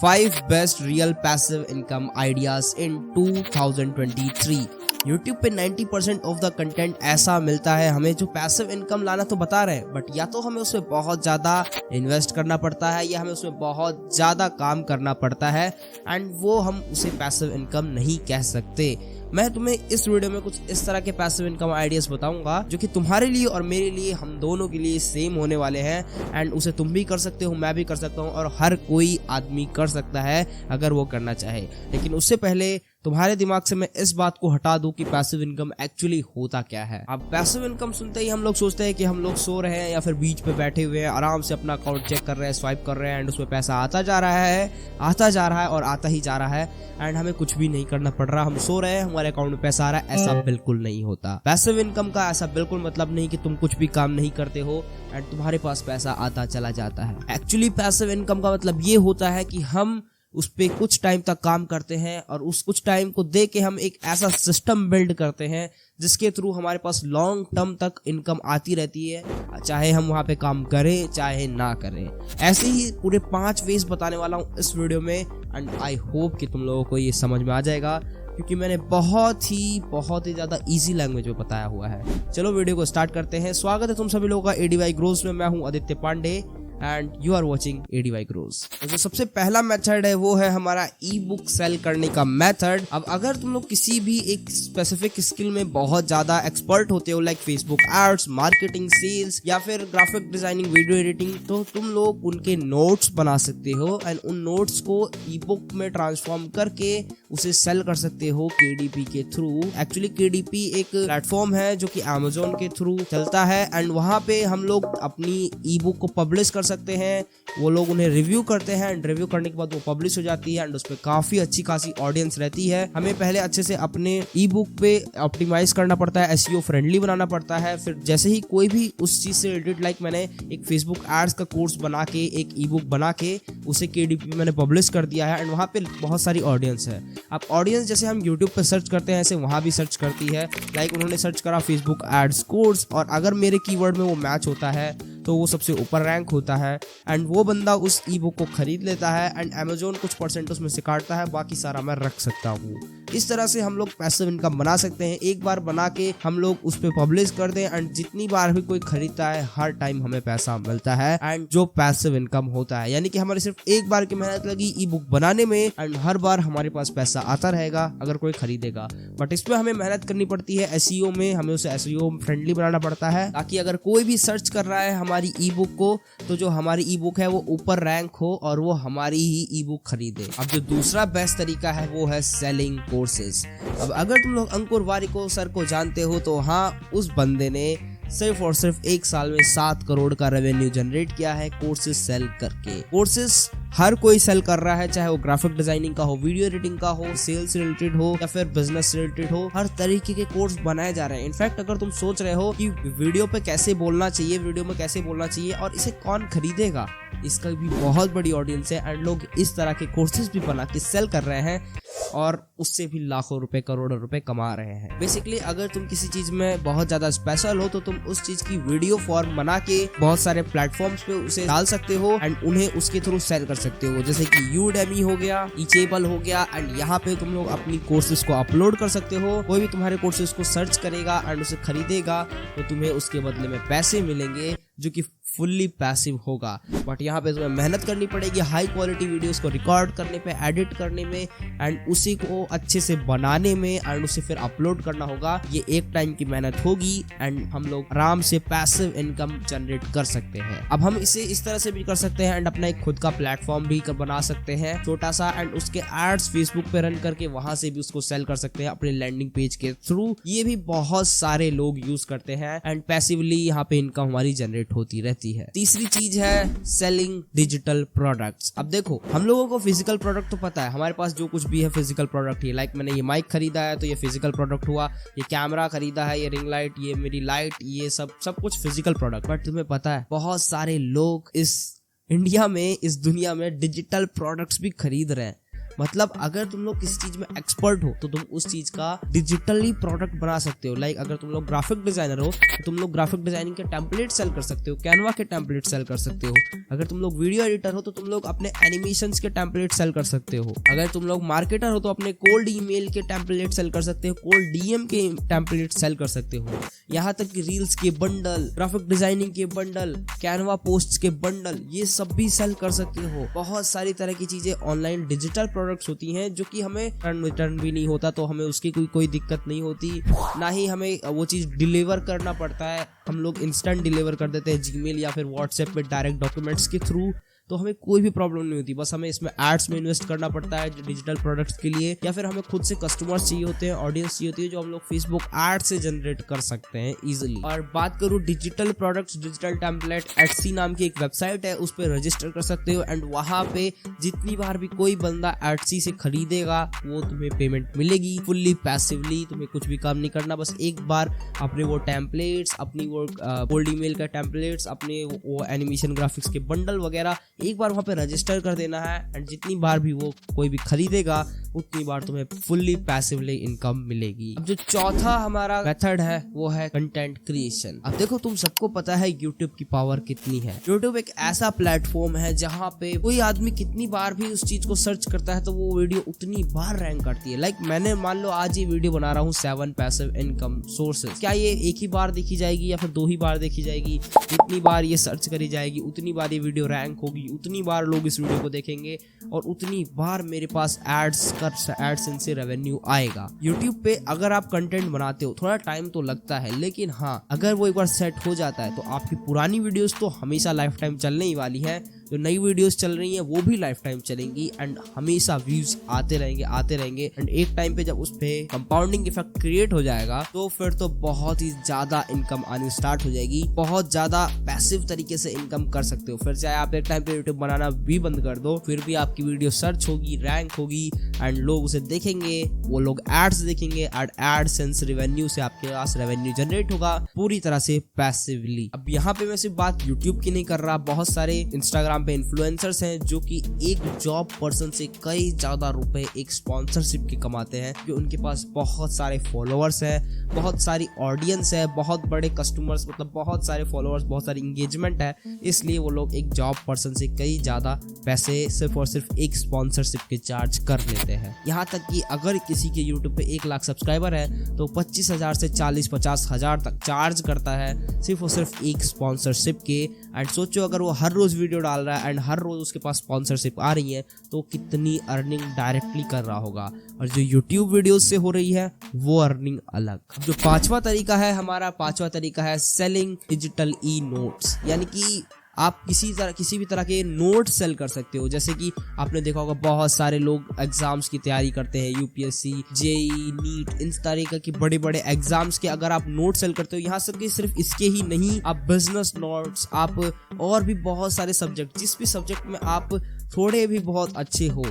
5 best real passive income ideas in 2023। YouTube पे 90% of the content ऐसा मिलता है हमें जो पैसिव इनकम लाना तो बता रहे हैं, बट या तो हमें उसमें बहुत ज़्यादा इन्वेस्ट करना पड़ता है या हमें उसमें बहुत ज़्यादा काम करना पड़ता है, एंड वो हम उसे पैसिव इनकम नहीं कह सकते। मैं तुम्हें इस वीडियो में कुछ इस तरह के पैसिव इनकम आइडियाज बताऊंगा जो कि तुम्हारे लिए और मेरे लिए, हम दोनों के लिए सेम होने वाले हैं, एंड उसे तुम भी कर सकते हो, मैं भी कर सकता हूँ और हर कोई आदमी कर सकता है अगर वो करना चाहे। लेकिन उससे पहले तुम्हारे दिमाग से मैं इस बात को हटा दूं कि पैसिव इनकम एक्चुअली होता क्या है। अब पैसिव इनकम सुनते ही हम लोग सोचते हैं कि हम लोग सो रहे हैं या फिर बीच पे बैठे हुए हैं, आराम से अपना अकाउंट चेक कर रहे हैं, स्वाइप कर रहे हैं, एंड उसमें पैसा आता जा रहा है और आता ही जा रहा है, एंड हमें कुछ भी नहीं करना पड़ रहा, हम सो रहे हैं, हमारे अकाउंट में पैसा आ रहा है। ऐसा बिल्कुल नहीं होता। पैसिव इनकम का ऐसा बिल्कुल मतलब नहीं कि तुम कुछ भी काम नहीं करते हो एंड तुम्हारे पास पैसा आता चला जाता है। एक्चुअली पैसिव इनकम का मतलब ये होता है कि हम उस पे कुछ टाइम तक काम करते हैं और उस कुछ टाइम को दे के हम एक ऐसा सिस्टम बिल्ड करते हैं जिसके थ्रू हमारे पास लॉन्ग टर्म तक इनकम आती रहती है, चाहे हम वहां पे काम करें चाहे ना करें। ऐसे ही पूरे 5 वेज बताने वाला हूं इस वीडियो में, एंड आई होप कि तुम लोगों को ये समझ में आ जाएगा क्योंकि मैंने बहुत ही ज्यादा इजी लैंग्वेज में बताया हुआ है। चलो वीडियो को स्टार्ट करते हैं। स्वागत है तुम सभी लोगों का ADY ग्रोज में। मैं हूं Aditya Pandey and you are watching ADY Grows. तो जो सबसे पहला मेथड है वो है हमारा ई बुक सेल करने का मेथड। अब अगर तुम लोग किसी भी एक स्पेसिफिक स्किल में बहुत ज्यादा एक्सपर्ट होते हो, like Facebook ads, marketing, sales या फिर ग्राफिक डिजाइनिंग, वीडियो एडिटिंग, तो तुम लोग उनके नोट्स बना सकते हो एंड उन नोट्स को ई बुक में ट्रांसफॉर्म करके उसे सेल कर सकते हो KDP के थ्रू। एक्चुअली KDP एक प्लेटफॉर्म है जो कि Amazon के थ्रू चलता है, एंड वहां पे हम लोग अपनी ई बुक को पब्लिश कर सकते हैं। वो लोग उन्हें रिव्यू करते हैं एंड रिव्यू करने के बाद वो पब्लिश हो जाती है एंड उस पर काफी अच्छी खासी ऑडियंस रहती है। हमें पहले अच्छे से अपने ई बुक पे ऑप्टिमाइज करना पड़ता है, SEO फ्रेंडली बनाना पड़ता है। फिर जैसे ही कोई भी उस चीज से रिलेटेड, लाइक मैंने एक फेसबुक एड्स का कोर्स बना के, एक ई बुक बना के उसे KDP में मैंने पब्लिश कर दिया है, एंड वहां पे बहुत सारी ऑडियंस है। अब ऑडियंस जैसे हम यूट्यूब पे सर्च करते हैं ऐसे वहां भी सर्च करती है। लाइक उन्होंने सर्च करा फेसबुक एड्स कोर्स, और अगर मेरे कीवर्ड में वो मैच होता है तो वो सबसे ऊपर रैंक होता है, एंड वो बंदा उस ई बुक को खरीद लेता है, एंड Amazon कुछ परसेंट उसमें से काटता है, बाकी सारा मैं रख सकता हूँ। इस तरह से हम लोग पैसिव इनकम बना सकते हैं। एक बार बना के हम लोग उस पे पब्लिश कर दें, एंड जितनी बार भी कोई खरीदता है हर टाइम हमें पैसा मिलता है, एंड जो पैसिव इनकम होता है, यानी कि हमारी सिर्फ एक बार की मेहनत लगी ई बुक बनाने में, एंड हर बार हमारे पास पैसा आता रहेगा अगर कोई खरीदेगा। बट इसमें हमें मेहनत करनी पड़ती है SEO में, हमें उसे SEO फ्रेंडली बनाना पड़ता है ताकि अगर कोई भी सर्च कर रहा है हमारी ई बुक को, तो जो हमारी ई बुक है वो ऊपर रैंक हो और वो हमारी ही ई बुक खरीदे। अब जो दूसरा बेस्ट तरीका है वो है सेलिंग कोर्सेज। अब अगर तुम लोग अंकुर वारिको सर को जानते हो तो हाँ, उस बंदे ने सिर्फ और सिर्फ 1 साल में 7 करोड़ का रेवेन्यू जनरेट किया है कोर्सेज सेल करके। कोर्सेज हर कोई सेल कर रहा है, चाहे वो ग्राफिक डिजाइनिंग का हो, वीडियो एडिटिंग का हो, सेल्स रिलेटेड हो या फिर बिजनेस रिलेटेड हो, हर तरीके के कोर्स बनाए जा रहे हैं। इनफैक्ट अगर तुम सोच रहे हो कि वीडियो पे कैसे बोलना चाहिए, वीडियो में कैसे बोलना चाहिए और इसे कौन खरीदेगा, इसका भी बहुत बड़ी ऑडियंस है, एंड लोग इस तरह के कोर्सेज भी बना के सेल कर रहे हैं और उससे भी लाखों रुपए, करोड़ों रुपए कमा रहे हैं। बेसिकली अगर तुम किसी चीज में बहुत ज्यादा स्पेशल हो तो तुम उस चीज की वीडियो फॉर्म बना के बहुत सारे प्लेटफॉर्म्स पे उसे डाल सकते हो एंड उन्हें उसके थ्रू सेल कर सकते हो, जैसे कि Udemy हो गया, Teachable हो गया, एंड यहाँ पे तुम लोग अपनी कोर्सेज को अपलोड कर सकते हो। कोई भी तुम्हारे कोर्सेज को सर्च करेगा एंड उसे खरीदेगा तो तुम्हें उसके बदले में पैसे मिलेंगे जो कि फुल्ली पैसिव होगा। बट यहाँ पे तुम्हें मेहनत करनी पड़ेगी हाई क्वालिटी वीडियोस को रिकॉर्ड करने पे, एडिट करने में, एंड उसी को अच्छे से बनाने में, एंड उसे फिर अपलोड करना होगा। ये एक टाइम की मेहनत होगी एंड हम लोग आराम से पैसिव इनकम जनरेट कर सकते हैं। अब हम इसे इस तरह से भी कर सकते हैं एंड अपना एक खुद का प्लेटफॉर्म भी बना सकते हैं छोटा सा, एंड उसके एड्स फेसबुक पे रन करके वहां से भी उसको सेल कर सकते हैं अपने लैंडिंग पेज के थ्रू। ये भी बहुत सारे लोग यूज करते हैं एंड पैसिवली यहाँ पे इनकम हमारी जनरेट होती रहती है। तीसरी चीज है सेलिंग डिजिटल प्रोडक्ट्स। अब देखो, हम लोगों को फिजिकल प्रोडक्ट तो पता है, हमारे पास जो कुछ भी है फिजिकल प्रोडक्ट ही। लाइक मैंने ये माइक खरीदा है तो ये फिजिकल प्रोडक्ट हुआ, ये कैमरा खरीदा है, ये रिंग लाइट, ये मेरी लाइट, ये सब कुछ फिजिकल प्रोडक्ट। बट तुम्हें पता है बहुत सारे लोग इस इंडिया में, इस दुनिया में डिजिटल प्रोडक्ट्स भी खरीद रहे हैं। मतलब अगर तुम लोग किसी चीज में एक्सपर्ट हो तो तुम उस चीज का डिजिटली प्रोडक्ट बना सकते हो। लाइक अगर तुम लोग ग्राफिक डिजाइनर हो तो तुम लोग ग्राफिक डिजाइनिंग के टेम्पलेट सेल कर सकते हो, कैनवा के टेम्पलेट सेल कर सकते हो। अगर तुम लोग वीडियो एडिटर हो तो तुम लोग अपने एनिमेशंस के टेम्पलेट सेल कर सकते हो। अगर तुम लोग मार्केटर हो तो अपने कोल्ड ईमेल के टेम्पलेट सेल कर सकते हो, कोल्ड डीएम के टेम्पलेट सेल कर सकते हो। यहाँ तक कि रील्स के बंडल, ग्राफिक डिजाइनिंग के बंडल, कैनवा पोस्ट्स के बंडल, ये सब भी सेल कर सकते हो। बहुत सारी तरह की चीजें ऑनलाइन डिजिटल प्रोडक्ट्स होती हैं जो कि हमें रिटर्न भी नहीं होता, तो हमें उसकी कोई दिक्कत नहीं होती, ना ही हमें वो चीज डिलीवर करना पड़ता है। हम लोग इंस्टेंट डिलीवर कर देते हैं जीमेल या फिर व्हाट्सएप पे डायरेक्ट डॉक्यूमेंट्स के थ्रू, तो हमें कोई भी प्रॉब्लम नहीं होती। बस हमें इसमें एड्स में इन्वेस्ट करना पड़ता है डिजिटल प्रोडक्ट्स के लिए, या फिर हमें खुद से कस्टमर्स चाहिए होते हैं, ऑडियंस चाहिए होती है जो हम लोग फेसबुक एड से जनरेट कर सकते हैं इजीली। और बात करूं digital products, digital template, Etsy नाम की एक वेबसाइट है, उस पर रजिस्टर कर सकते हो एंड वहां पे जितनी बार भी कोई बंदा एटसी से खरीदेगा वो तुम्हें पेमेंट मिलेगी फुल्ली पैसिवली। तुम्हें कुछ भी काम नहीं करना, बस एक बार अपने वो टेम्पलेट्स, अपनी वो कोल्ड ईमेल का टेम्पलेट्स, अपने वो एनिमेशन ग्राफिक्स के बंडल वगैरह एक बार वहां पे रजिस्टर कर देना है एंड जितनी बार भी वो कोई भी खरीदेगा उतनी बार तुम्हें फुल्ली पैसिवली इनकम मिलेगी। अब जो चौथा हमारा मेथड है वो है कंटेंट क्रिएशन। अब देखो तुम सबको पता है यूट्यूब की पावर कितनी है। यूट्यूब एक ऐसा प्लेटफॉर्म है जहाँ पे कोई आदमी कितनी बार भी उस चीज को सर्च करता है तो वो वीडियो उतनी बार रैंक करती है। लाइक मैंने मान लो आज ये वीडियो बना रहा हूँ 7 पैसिव इनकम सोर्सेज, क्या ये एक ही बार देखी जाएगी या फिर 2 ही बार देखी जाएगी? जितनी बार ये सर्च करी जाएगी उतनी बार ये वीडियो रैंक होगी, उतनी बार लोग इस वीडियो को देखेंगे और उतनी बार मेरे पास एडसेंस से रेवेन्यू आएगा। यूट्यूब पे अगर आप कंटेंट बनाते हो थोड़ा टाइम तो लगता है, लेकिन हाँ अगर वो एक बार सेट हो जाता है तो आपकी पुरानी वीडियोस तो हमेशा लाइफ टाइम चलने ही वाली है, जो नई वीडियोस चल रही हैं वो भी लाइफ टाइम चलेंगी एंड हमेशा व्यूज आते रहेंगे एंड एक टाइम पे जब उस पे कंपाउंडिंग इफेक्ट क्रिएट हो जाएगा तो फिर तो बहुत ही ज्यादा इनकम आनी स्टार्ट हो जाएगी। बहुत ज्यादा पैसिव तरीके से इनकम कर सकते हो। फिर चाहे आप एक टाइम पे यूट्यूब बनाना भी बंद कर दो, फिर भी आपकी वीडियो सर्च होगी, रैंक होगी एंड लोग उसे देखेंगे, वो लोग एड्स देखेंगे, एडसेंस रेवेन्यू से आपके पास रेवेन्यू जनरेट होगा पूरी तरह से पैसिवली। अब यहाँ पे मैं सिर्फ बात यूट्यूब की नहीं कर रहा, बहुत सारे इंस्टाग्राम पे इन्फ्लुएंसर्स हैं जो कि एक जॉब पर्सन से कई ज्यादा रुपए एक स्पॉन्सरशिप के कमाते हैं, कि उनके पास बहुत सारे फॉलोअर्स हैं, बहुत सारी ऑडियंस है, बहुत बड़े कस्टमर्स, मतलब बहुत सारे फॉलोअर्स, बहुत सारी इंगेजमेंट है, इसलिए वो लोग एक जॉब पर्सन से कई ज्यादा पैसे सिर्फ और सिर्फ एक स्पॉन्सरशिप के चार्ज कर लेते हैं। यहाँ तक कि अगर किसी के यूट्यूब पे 1 लाख सब्सक्राइबर है तो 25,000 से 40-50 हजार तक चार्ज करता है सिर्फ और सिर्फ एक स्पॉन्सरशिप के। एंड सोचो अगर वो हर रोज वीडियो डाल रहा है एंड हर रोज उसके पास स्पॉन्सरशिप आ रही है तो कितनी अर्निंग डायरेक्टली कर रहा होगा, और जो यूट्यूब वीडियोस से हो रही है वो अर्निंग अलग। जो पांचवा तरीका है सेलिंग डिजिटल ई नोट्स, यानी कि आप किसी भी तरह के नोट सेल कर सकते हो। जैसे कि आपने देखा होगा बहुत सारे लोग एग्जाम्स की तैयारी करते हैं, यूपीएससी, जेई, नीट, इन तरीके के बड़े बड़े एग्जाम्स के अगर आप नोट सेल करते हो, यहाँ सिर्फ इसके ही नहीं, आप बिजनेस नोट्स, आप और भी बहुत सारे सब्जेक्ट, जिस भी सब्जेक्ट में आप थोड़े भी बहुत अच्छे हो,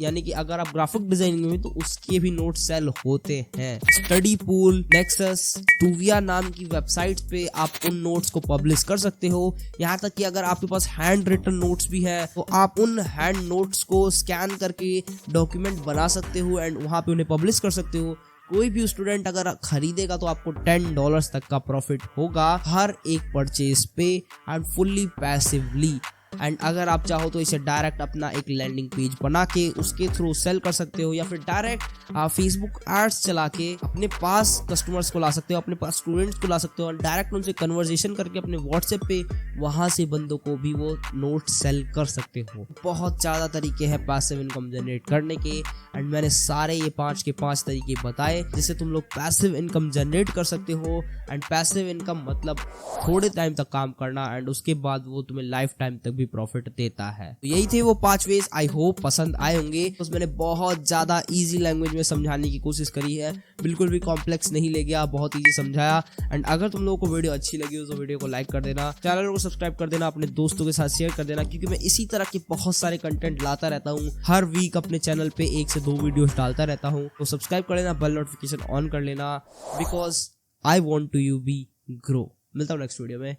यानी कि अगर आप ग्राफिक डिजाइनिंग में तो उसके भी नोट सेल होते हैं। स्टडी पूल, नेक्सस, टूविया नाम की वेबसाइट्स पे आप उन नोट्स को पब्लिश कर सकते हो। यहाँ तक कि अगर आपके पास हैंड रिटन नोट्स भी है तो आप उन हैंड नोट्स को स्कैन करके डॉक्यूमेंट बना सकते हो एंड वहां पे उन्हें पब्लिश कर सकते हो। कोई भी स्टूडेंट अगर खरीदेगा तो आपको $10 तक का प्रॉफिट होगा हर एक परचेज पे एंड फुल्ली पैसिवली। एंड अगर आप चाहो तो इसे डायरेक्ट अपना एक लैंडिंग पेज बना के उसके थ्रू सेल कर सकते हो, या फिर डायरेक्ट फेसबुक एड्स चला के अपने पास कस्टमर्स को ला सकते हो, अपने पास स्टूडेंट्स को ला सकते हो और डायरेक्ट उनसे कन्वर्सेशन करके अपने व्हाट्सएप पे वहां से बंदों को भी वो नोट सेल कर सकते हो। बहुत ज्यादा तरीके हैं पैसिव इनकम जनरेट करने के एंड मैंने सारे ये 5 के 5 तरीके बताए जिससे तुम लोग पैसिव इनकम जनरेट कर सकते हो। एंड पैसिव इनकम मतलब थोड़े टाइम तक काम करना एंड उसके बाद वो तुम्हें लाइफ टाइम तक भी प्रॉफिट देता है। तो यही थे वो 5 वेज, आई होप पसंद आए होंगे। तो मैंने बहुत ज्यादा इजी लैंग्वेज में समझाने की कोशिश करी है, बिल्कुल भी कॉम्प्लेक्स नहीं ले गया, बहुत इजी समझाया। एंड अगर तुम लोगों को वीडियो अच्छी लगी हो तो वीडियो को लाइक कर देना, चैनल को सब्सक्राइब कर देना, अपने दोस्तों के साथ शेयर कर देना, क्योंकि मैं इसी तरह के बहुत सारे कंटेंट लाता रहता हूँ। हर वीक अपने चैनल पे 1 से 2 वीडियोस डालता रहता हूँ, तो सब्सक्राइब कर लेना, बेल नोटिफिकेशन ऑन कर लेना, because I want to you be grow. मिलता हूँ नेक्स्ट वीडियो में।